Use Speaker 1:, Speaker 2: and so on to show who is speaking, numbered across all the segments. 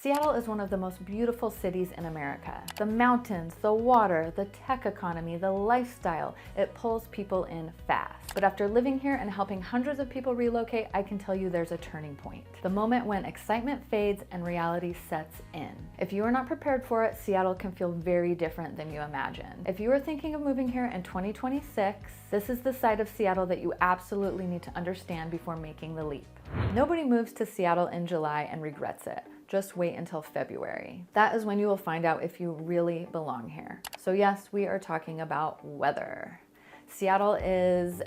Speaker 1: Seattle is one of the most beautiful cities in America. The mountains, the water, the tech economy, the lifestyle, it pulls people in fast. But after living here and helping hundreds of people relocate, I can tell you there's a turning point. The moment when excitement fades and reality sets in. If you are not prepared for it, Seattle can feel very different than you imagine. If you are thinking of moving here in 2026, this is the side of Seattle that you absolutely need to understand before making the leap. Nobody moves to Seattle in July and regrets it. Just wait until February. That is when you will find out if you really belong here. So yes, we are talking about weather. Seattle is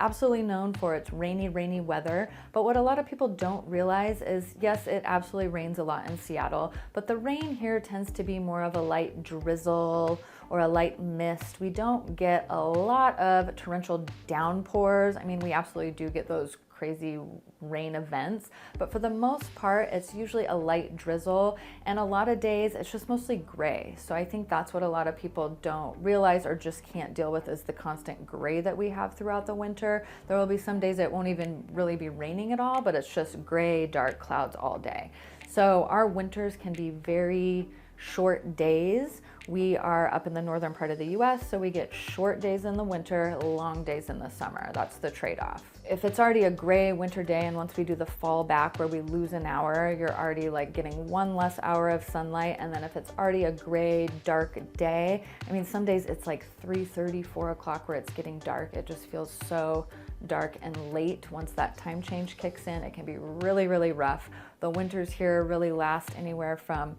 Speaker 1: absolutely known for its rainy weather, but what a lot of people don't realize is, yes, it absolutely rains a lot in Seattle, but the rain here tends to be more of a light drizzle or a light mist. We don't get a lot of torrential downpours. I mean, we absolutely do get those crazy rain events, but for the most part, it's usually a light drizzle, and a lot of days it's just mostly gray. So I think that's what a lot of people don't realize or just can't deal with, is the constant gray that we have throughout the winter. There will be some days it won't even really be raining at all, but it's just gray, dark clouds all day. So our winters can be very short days. We are up in the northern part of the US, so we get short days in the winter, long days in the summer. That's the trade-off. If it's already a gray winter day, and once we do the fall back where we lose an hour, you're already like getting one less hour of sunlight. And then if it's already a gray, dark day, I mean, some days it's like 3:30, 4 o'clock where it's getting dark. It just feels so dark and late. Once that time change kicks in, it can be really rough. The winters here really last anywhere from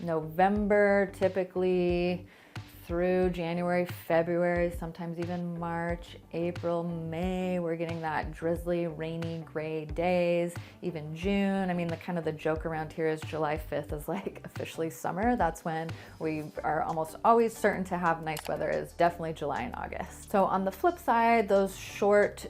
Speaker 1: November typically through January, February, sometimes even March, April, May. We're getting that drizzly, rainy, gray days. Even June. I mean, the joke around here is July 5th is like officially summer. That's when we are almost always certain to have nice weather, is definitely July and August. So on the flip side, those short,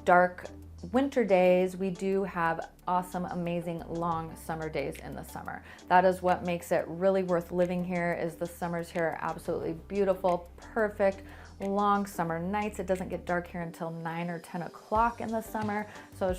Speaker 1: dark winter days, we do have awesome, amazing long summer days in the summer. That is what makes it really worth living here, is the summers here are absolutely beautiful, perfect, long summer nights. It doesn't get dark here until 9 or 10 o'clock in the summer. So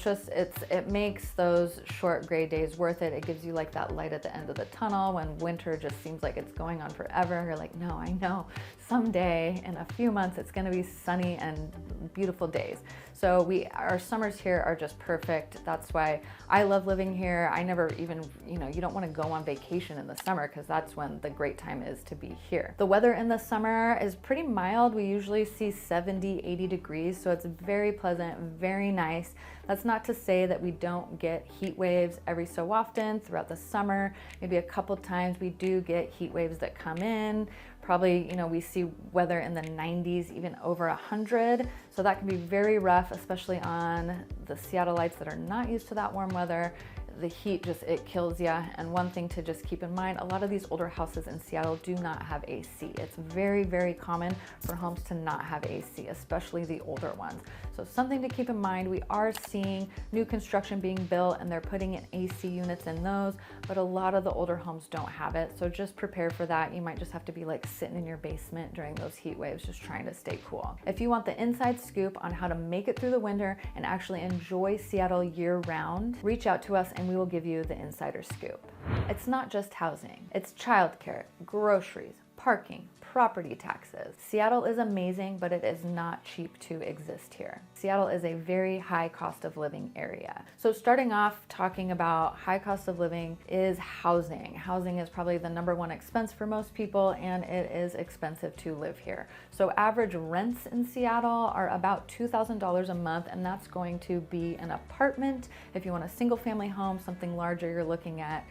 Speaker 1: it makes those short gray days worth it. It gives you like that light at the end of the tunnel when winter just seems like it's going on forever. You're like, no, I know someday in a few months it's gonna be sunny and beautiful days. So our summers here are just perfect. That's why I love living here. I never even, you don't want to go on vacation in the summer because that's when the great time is to be here. The weather in the summer is pretty mild. We usually see 70, 80 degrees, so it's very pleasant, very nice. That's not to say that we don't get heat waves every so often throughout the summer. Maybe a couple times we do get heat waves that come in. Probably, we see weather in the 90s, even over 100. So that can be very rough, especially on the Seattleites that are not used to that warm weather. The heat it kills you. And one thing to just keep in mind, a lot of these older houses in Seattle do not have AC. It's very common for homes to not have AC, especially the older ones. So something to keep in mind, we are seeing new construction being built and they're putting in AC units in those, but a lot of the older homes don't have it. So just prepare for that. You might just have to be like sitting in your basement during those heat waves, just trying to stay cool. If you want the inside scoop on how to make it through the winter and actually enjoy Seattle year round, reach out to us and we will give you the insider scoop. It's not just housing, it's childcare, groceries, parking, property taxes. Seattle is amazing, but it is not cheap to exist here. Seattle is a very high cost of living area. So starting off talking about high cost of living is housing. Housing is probably the #1 expense for most people, and it is expensive to live here. So average rents in Seattle are about $2,000 a month, and that's going to be an apartment. If you want a single family home, something larger, you're looking at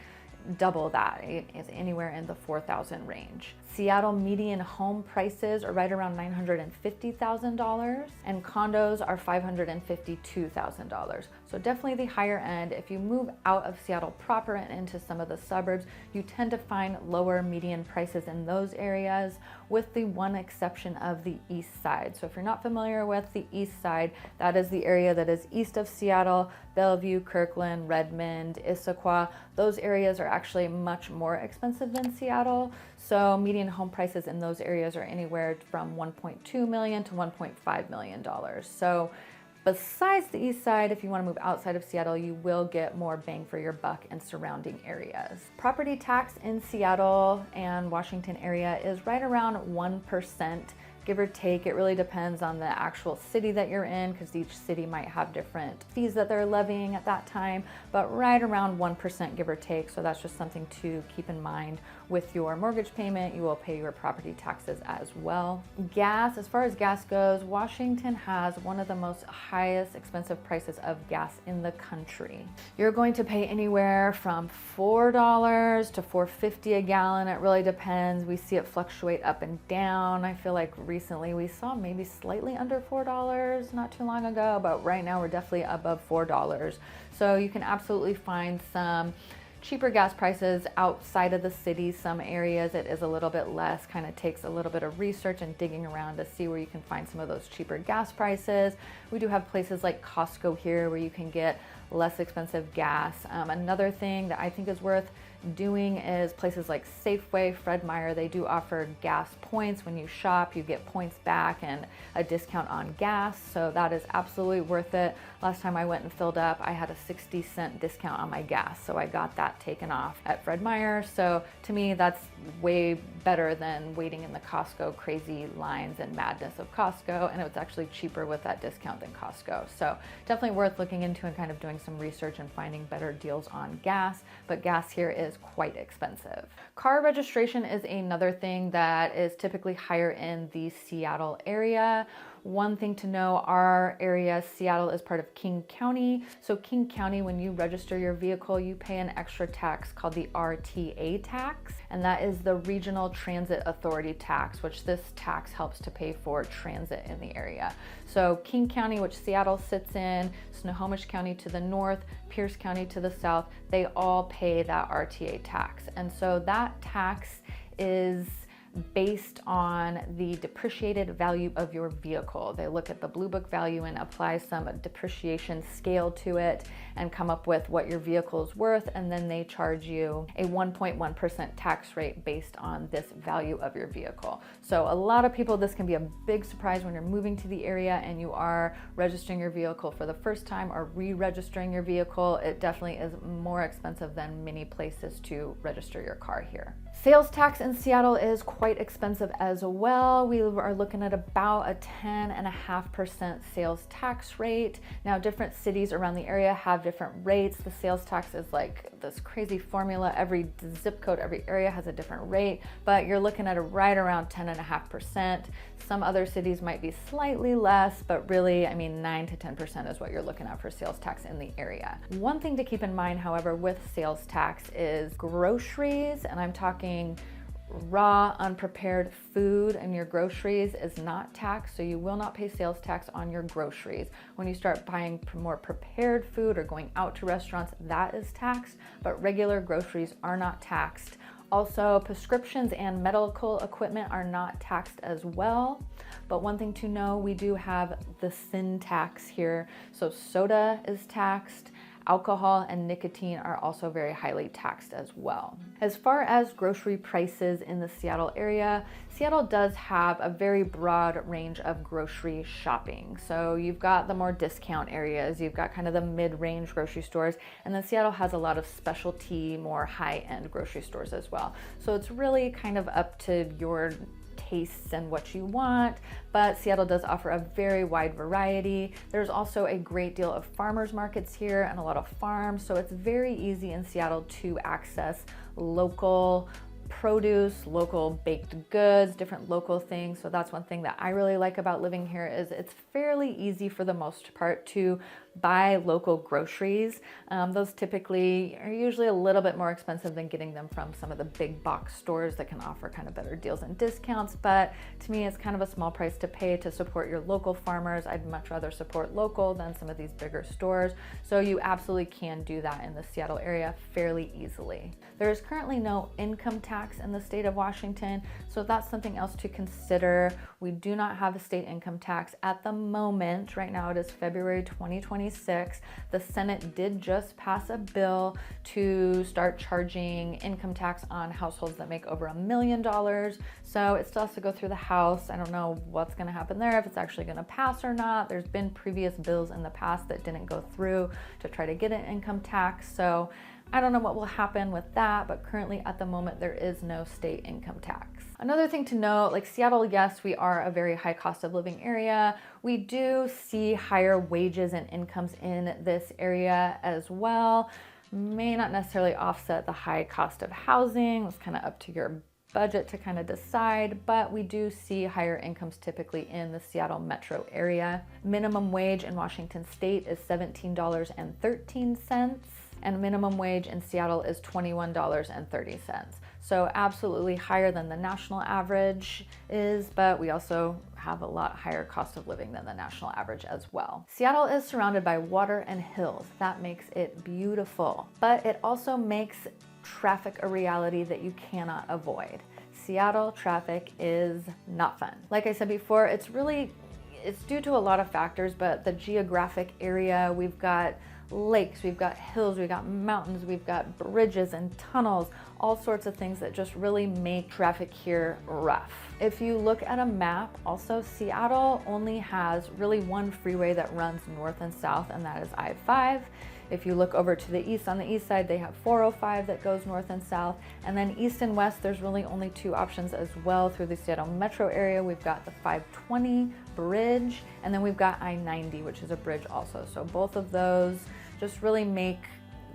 Speaker 1: double that. It is anywhere in the 4,000 range. Seattle median home prices are right around $950,000 and condos are $552,000. So definitely the higher end. If you move out of Seattle proper and into some of the suburbs, you tend to find lower median prices in those areas, with the one exception of the east side. So if you're not familiar with the east side, that is the area that is east of Seattle, Bellevue, Kirkland, Redmond, Issaquah. Those areas are actually much more expensive than Seattle. So median home prices in those areas are anywhere from $1.2 million to $1.5 million. So Besides the east side, if you want to move outside of Seattle, you will get more bang for your buck in surrounding areas. Property tax in Seattle and Washington area is right around 1%. Give or take. It really depends on the actual city that you're in, because each city might have different fees that they're levying at that time, but right around 1% give or take. So that's just something to keep in mind. With your mortgage payment, you will pay your property taxes as well. Gas, as far as gas goes, Washington has one of the most highest expensive prices of gas in the country. You're going to pay anywhere from $4 to $4.50 a gallon. It really depends. We see it fluctuate up and down. I feel like recently we saw maybe slightly under $4 not too long ago, but right now we're definitely above $4. So you can absolutely find some cheaper gas prices outside of the city. Some areas it is a little bit less, kind of takes a little bit of research and digging around to see where you can find some of those cheaper gas prices. We do have places like Costco here where you can get less expensive gas. Another thing that I think is worth doing is places like Safeway, Fred Meyer. They do offer gas points. When you shop, you get points back and a discount on gas, so that is absolutely worth it. Last time I went and filled up, I had a 60-cent discount on my gas, so I got that taken off at Fred Meyer. So to me, that's way better than waiting in the Costco crazy lines and madness of Costco, and it was actually cheaper with that discount than Costco. So definitely worth looking into and kind of doing some research and finding better deals on gas, but gas here is quite expensive. Car registration is another thing that is typically higher in the Seattle area. One thing to know, our area, Seattle, is part of King County. So King County, when you register your vehicle, you pay an extra tax called the RTA tax, and that is the Regional Transit Authority tax, which this tax helps to pay for transit in the area. So King County, which Seattle sits in, Snohomish County to the north, Pierce County to the south, they all pay that RTA tax. And so that tax is based on the depreciated value of your vehicle. They look at the Blue Book value and apply some depreciation scale to it and come up with what your vehicle is worth, and then they charge you a 1.1% tax rate based on this value of your vehicle. So a lot of people, this can be a big surprise when you're moving to the area and you are registering your vehicle for the first time or re-registering your vehicle. It definitely is more expensive than many places to register your car here. Sales tax in Seattle is quite expensive as well. We are looking at about a 10.5% sales tax rate. Now, different cities around the area have different rates. The sales tax is like this crazy formula. Every zip code, every area has a different rate, but you're looking at right around 10.5%. Some other cities might be slightly less, but really, I mean, 9 to 10% is what you're looking at for sales tax in the area. One thing to keep in mind, however, with sales tax is groceries, and I'm talking raw, unprepared food, and your groceries is not taxed, so you will not pay sales tax on your groceries. When you start buying more prepared food or going out to restaurants, that is taxed, but regular groceries are not taxed. Also, prescriptions and medical equipment are not taxed as well. But one thing to know, we do have the sin tax here. So soda is taxed. Alcohol and nicotine are also very highly taxed as well. As far as grocery prices in the Seattle area, Seattle does have a very broad range of grocery shopping. So you've got the more discount areas, you've got kind of the mid-range grocery stores, and then Seattle has a lot of specialty, more high-end grocery stores as well. So it's really kind of up to your tastes and what you want, but Seattle does offer a very wide variety. There's also a great deal of farmers markets here and a lot of farms, so it's very easy in Seattle to access local produce, local baked goods, different local things. So that's one thing that I really like about living here, is it's fairly easy for the most part to buy local groceries. Those typically are usually a little bit more expensive than getting them from some of the big box stores that can offer kind of better deals and discounts. But to me, it's kind of a small price to pay to support your local farmers. I'd much rather support local than some of these bigger stores. So you absolutely can do that in the Seattle area fairly easily. There is currently no income tax in the state of Washington, so that's something else to consider. We do not have a state income tax at the moment. Right now it is February 2023. 2026, the Senate did just pass a bill to start charging income tax on households that make over $1 million. So it still has to go through the House. I don't know what's going to happen there, if it's actually going to pass or not. There's been previous bills in the past that didn't go through to try to get an income tax. So I don't know what will happen with that, but currently at the moment there is no state income tax. Another thing to note, like Seattle, yes, we are a very high cost of living area. We do see higher wages and incomes in this area as well. May not necessarily offset the high cost of housing. It's kind of up to your budget to kind of decide, but we do see higher incomes typically in the Seattle metro area. Minimum wage in Washington state is $17.13, and minimum wage in Seattle is $21.30. So absolutely higher than the national average is, but we also have a lot higher cost of living than the national average as well. Seattle is surrounded by water and hills. That makes it beautiful, but it also makes traffic a reality that you cannot avoid. Seattle traffic is not fun. Like I said before, it's due to a lot of factors, but the geographic area, we've got lakes, we've got hills, we've got mountains, we've got bridges and tunnels, all sorts of things that just really make traffic here rough. If you look at a map, also Seattle only has really one freeway that runs north and south, and that is I-5. If you look over to the east, on the east side, they have 405 that goes north and south. And then east and west, there's really only two options as well through the Seattle metro area. We've got the 520 bridge, and then we've got I-90, which is a bridge also. So both of those just really make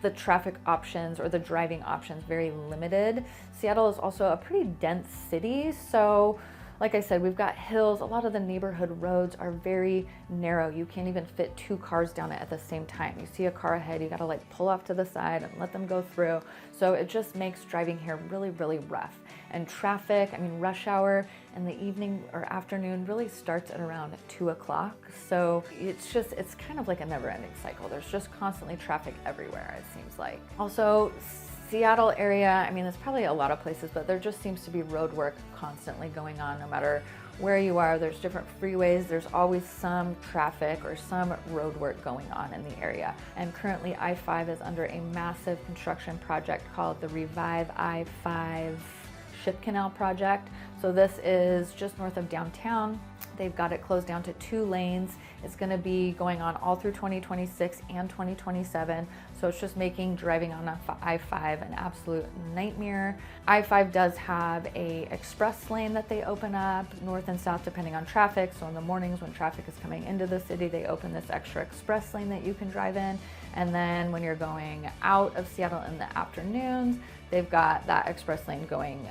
Speaker 1: the traffic options or the driving options very limited. Seattle is also a pretty dense city, so like I said, we've got hills. A lot of the neighborhood roads are very narrow. You can't even fit two cars down it at the same time. You see a car ahead, you gotta like pull off to the side and let them go through. So it just makes driving here really, really rough. And traffic, I mean, rush hour in the evening or afternoon really starts at around 2 o'clock. So it's kind of like a never ending cycle. There's just constantly traffic everywhere, it seems like. Also, Seattle area, I mean, there's probably a lot of places, but there just seems to be road work constantly going on no matter where you are. There's different freeways. There's always some traffic or some road work going on in the area. And currently I-5 is under a massive construction project called the Revive I-5 Ship Canal Project. So this is just north of downtown. They've got it closed down to 2 lanes. It's going to be going on all through 2026 and 2027. So it's just making driving on I-5 an absolute nightmare. I-5 does have a express lane that they open up north and south depending on traffic. So in the mornings when traffic is coming into the city, they open this extra express lane that you can drive in. And then when you're going out of Seattle in the afternoons, they've got that express lane going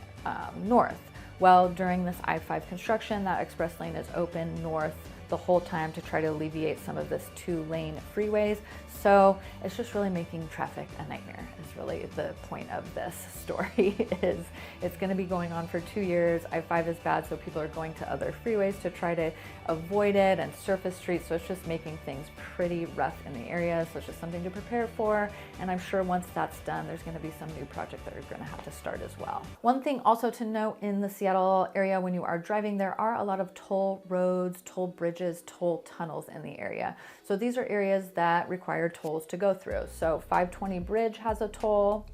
Speaker 1: north. Well, during this I-5 construction, that express lane is open north the whole time to try to alleviate some of this 2-lane freeways. So it's just really making traffic a nightmare is really the point of this story. Is it's going to be going on for 2 years. I-5 is bad, so people are going to other freeways to try to avoid it, and surface streets, so it's just making things pretty rough in the area. So it's just something to prepare for, and I'm sure once that's done, there's going to be some new project that are going to have to start as well. One thing also to note in the Seattle area when you are driving, there are a lot of toll roads, toll bridges, toll tunnels in the area. So these are areas that require tolls to go through. So 520 bridge has a toll.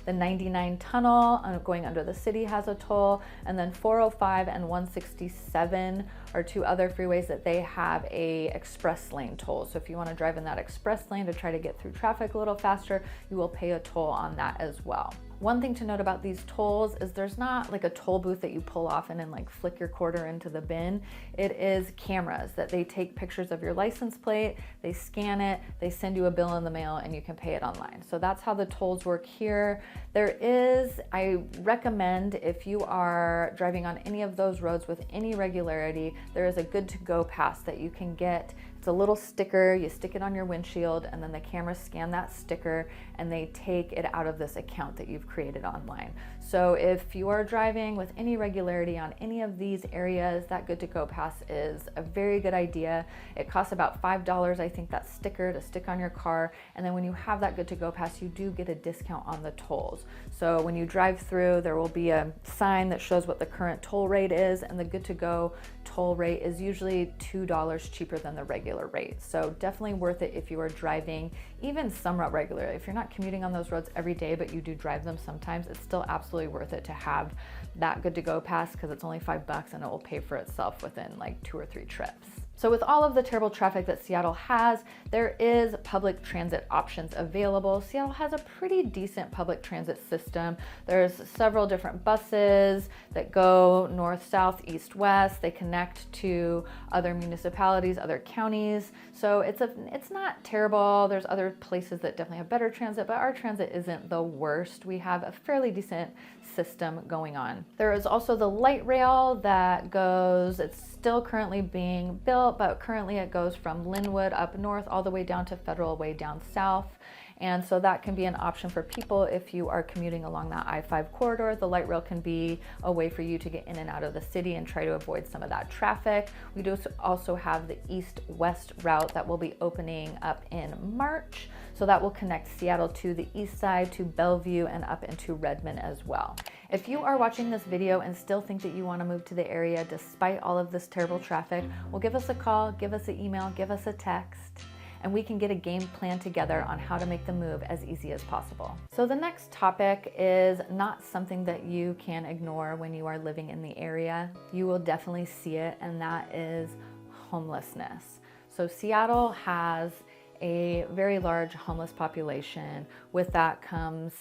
Speaker 1: The 99 tunnel going under the city has a toll, and then 405 and 167 are 2 other freeways that they have a express lane toll. So if you want to drive in that express lane to try to get through traffic a little faster, you will pay a toll on that as well. One thing to note about these tolls is there's not like a toll booth that you pull off and like flick your quarter into the bin. It is cameras that they take pictures of your license plate, they scan it, they send you a bill in the mail, and you can pay it online. So that's how the tolls work here. I recommend if you are driving on any of those roads with any regularity, there is a good to go pass that you can get. It's a little sticker, you stick it on your windshield, and then the cameras scan that sticker and they take it out of this account that you've created online. So if you are driving with any regularity on any of these areas, that good to go pass is a very good idea. It costs about $5, I think, that sticker to stick on your car. And then when you have that good to go pass, you do get a discount on the tolls. So when you drive through, there will be a sign that shows what the current toll rate is, and the good to go toll rate is usually $2 cheaper than the regular rate. So definitely worth it if you are driving even somewhat regularly. If you're not commuting on those roads every day, but you do drive them sometimes, it's still absolutely worth it to have that good to go pass, because it's only $5 and it will pay for itself within like 2 or 3 trips. So with all of the terrible traffic that Seattle has, there is public transit options available. Seattle has a pretty decent public transit system. There's several different buses that go north, south, east, west. They connect to other municipalities, other counties. So it's not terrible. There's other places that definitely have better transit, but our transit isn't the worst. We have a fairly decent system going on. There is also the light rail that goes, it's still currently being built, but currently it goes from Linwood up north all the way down to Federal way down south. And so that can be an option for people if you are commuting along that I-5 corridor. The light rail can be a way for you to get in and out of the city and try to avoid some of that traffic. We do also have the east-west route that will be opening up in March. So that will connect Seattle to the east side, to Bellevue, and up into Redmond as well. If you are watching this video and still think that you want to move to the area despite all of this terrible traffic, well, give us a call, give us an email, give us a text, and we can get a game plan together on how to make the move as easy as possible. So the next topic is not something that you can ignore when you are living in the area. You will definitely see it, and that is homelessness. So Seattle has a very large homeless population. With that comes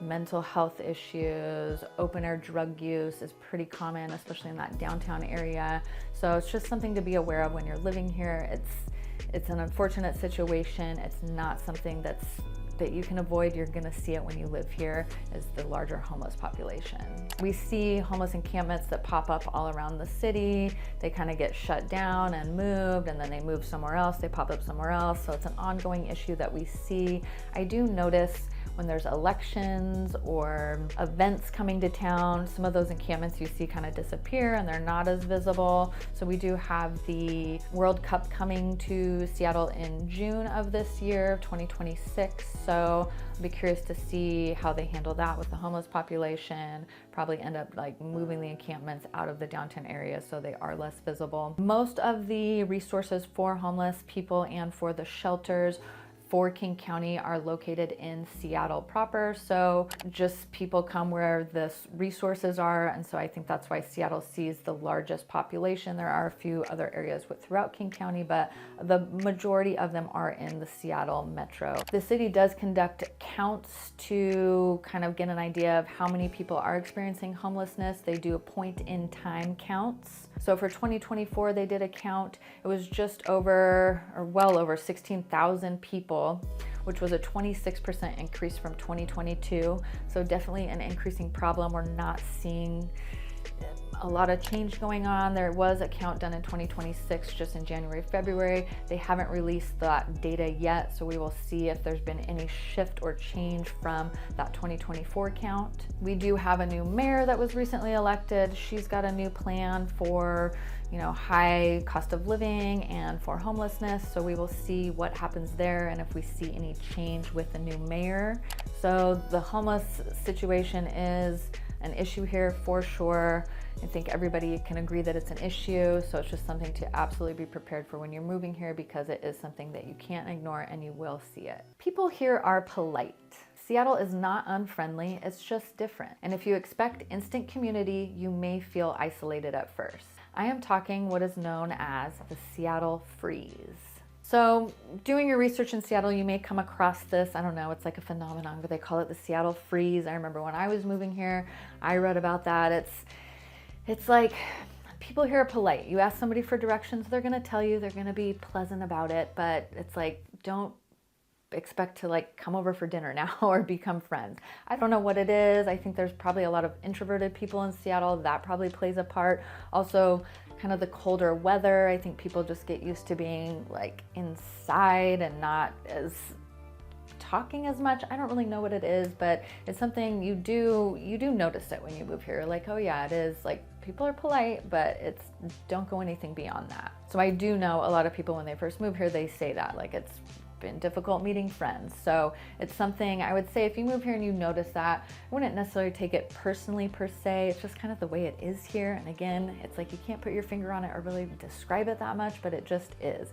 Speaker 1: mental health issues. Open air drug use is pretty common, especially in that downtown area. So it's just something to be aware of when you're living here. It's an unfortunate situation. It's not something that you can avoid. You're gonna see it when you live here, is the larger homeless population. We see homeless encampments that pop up all around the city. They kind of get shut down and moved, and then they move somewhere else, they pop up somewhere else. So it's an ongoing issue that we see. I do notice when there's elections or events coming to town, some of those encampments you see kind of disappear and they're not as visible. So we do have the World Cup coming to Seattle in June of this year, 2026. So I'll be curious to see how they handle that with the homeless population. Probably end up like moving the encampments out of the downtown area so they are less visible. Most of the resources for homeless people and for the shelters for King County are located in Seattle proper. So just people come where the resources are. And so I think that's why Seattle sees the largest population. There are a few other areas throughout King County, but the majority of them are in the Seattle metro. The city does conduct counts to kind of get an idea of how many people are experiencing homelessness. They do point in time counts. So for 2024, they did a count. It was just over, or well over 16,000 people, which was a 26% increase from 2022. So definitely an increasing problem. We're not seeing a lot of change going on. There was a count done in 2026, just in January, February. They haven't released that data yet, so we will see if there's been any shift or change from that 2024 count. We do have a new mayor that was recently elected. She's got a new plan for, high cost of living and for homelessness. So we will see what happens there and if we see any change with the new mayor. So the homeless situation is an issue here for sure. I think everybody can agree that it's an issue, so it's just something to absolutely be prepared for when you're moving here, because it is something that you can't ignore and you will see it. People here are polite. Seattle is not unfriendly, it's just different. And if you expect instant community, you may feel isolated at first. I am talking what is known as the Seattle freeze. So doing your research in Seattle, you may come across this, I don't know, it's like a phenomenon, but they call it the Seattle freeze. I remember when I was moving here, I read about that. It's like, people here are polite. You ask somebody for directions, they're gonna tell you, they're gonna be pleasant about it, but it's like, don't expect to like come over for dinner now or become friends. I don't know what it is. I think there's probably a lot of introverted people in Seattle. That probably plays a part. Also, kind of the colder weather. I think people just get used to being like inside and not as talking as much. I don't really know what it is, but it's something you do notice it when you move here. Like, oh yeah, it is like people are polite, but don't go anything beyond that. So I do know a lot of people when they first move here, they say that like it's been difficult meeting friends. So it's something I would say if you move here and you notice that, I wouldn't necessarily take it personally per se. It's just kind of the way it is here. And again, it's like you can't put your finger on it or really describe it that much, but it just is.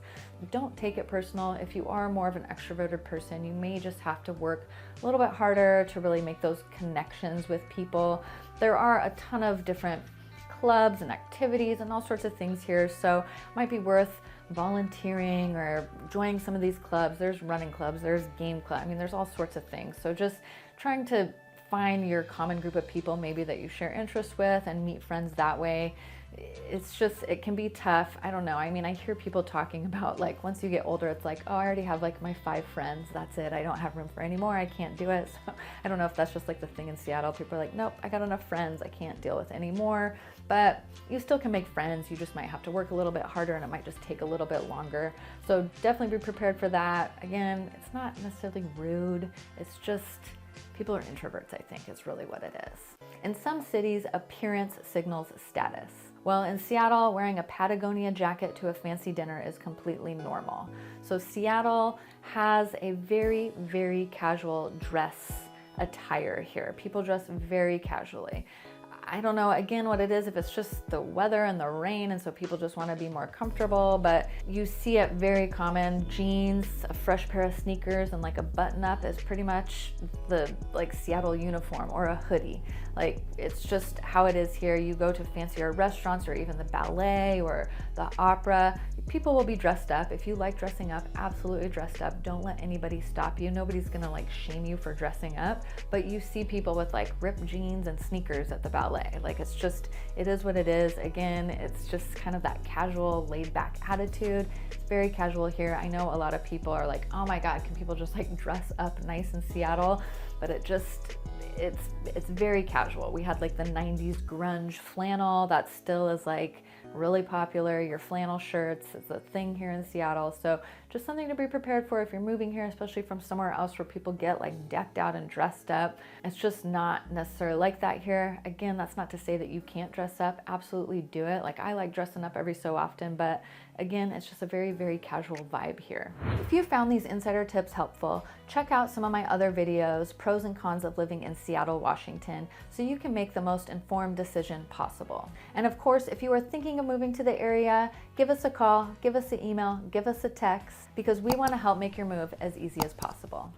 Speaker 1: Don't take it personal. If you are more of an extroverted person, you may just have to work a little bit harder to really make those connections with people. There are a ton of different clubs and activities and all sorts of things here, so it might be worth volunteering or joining some of these clubs. There's running clubs, there's game club, I mean, there's all sorts of things. So just trying to find your common group of people maybe that you share interests with and meet friends that way. It's just, it can be tough. I don't know. I mean, I hear people talking about like once you get older, it's like, oh, I already have like my 5 friends. That's it. I don't have room for any more. I can't do it. So I don't know if that's just like the thing in Seattle. People are like, nope, I got enough friends. I can't deal with any more. But you still can make friends. You just might have to work a little bit harder and it might just take a little bit longer. So definitely be prepared for that. Again, it's not necessarily rude. It's just people are introverts, I think, is really what it is. In some cities, appearance signals status. Well, in Seattle, wearing a Patagonia jacket to a fancy dinner is completely normal. So Seattle has a very, very casual dress attire here. People dress very casually. I don't know, again, what it is, if it's just the weather and the rain, and so people just want to be more comfortable, but you see it very common. Jeans, a fresh pair of sneakers, and like a button-up is pretty much the like Seattle uniform, or a hoodie. Like, it's just how it is here. You go to fancier restaurants or even the ballet or the opera, people will be dressed up. If you like dressing up, absolutely dressed up. Don't let anybody stop you. Nobody's gonna like shame you for dressing up, but you see people with like ripped jeans and sneakers at the ballet. Like, it's just, it is what it is. Again, it's just kind of that casual, laid back attitude. It's very casual here. I know a lot of people are like, oh my God, can people just like dress up nice in Seattle? But it just, it's very casual. We had like the 90s grunge flannel that still is like really popular. Your flannel shirts is a thing here in Seattle. So just something to be prepared for if you're moving here, especially from somewhere else where people get like decked out and dressed up. It's just not necessarily like that here. Again, that's not to say that you can't dress up. Absolutely do it. Like, I like dressing up every so often, but again, it's just a very, very casual vibe here. If you found these insider tips helpful, check out some of my other videos, pros and cons of living in Seattle, Washington, so you can make the most informed decision possible. And of course, if you are thinking of moving to the area, give us a call, give us an email, give us a text, because we want to help make your move as easy as possible.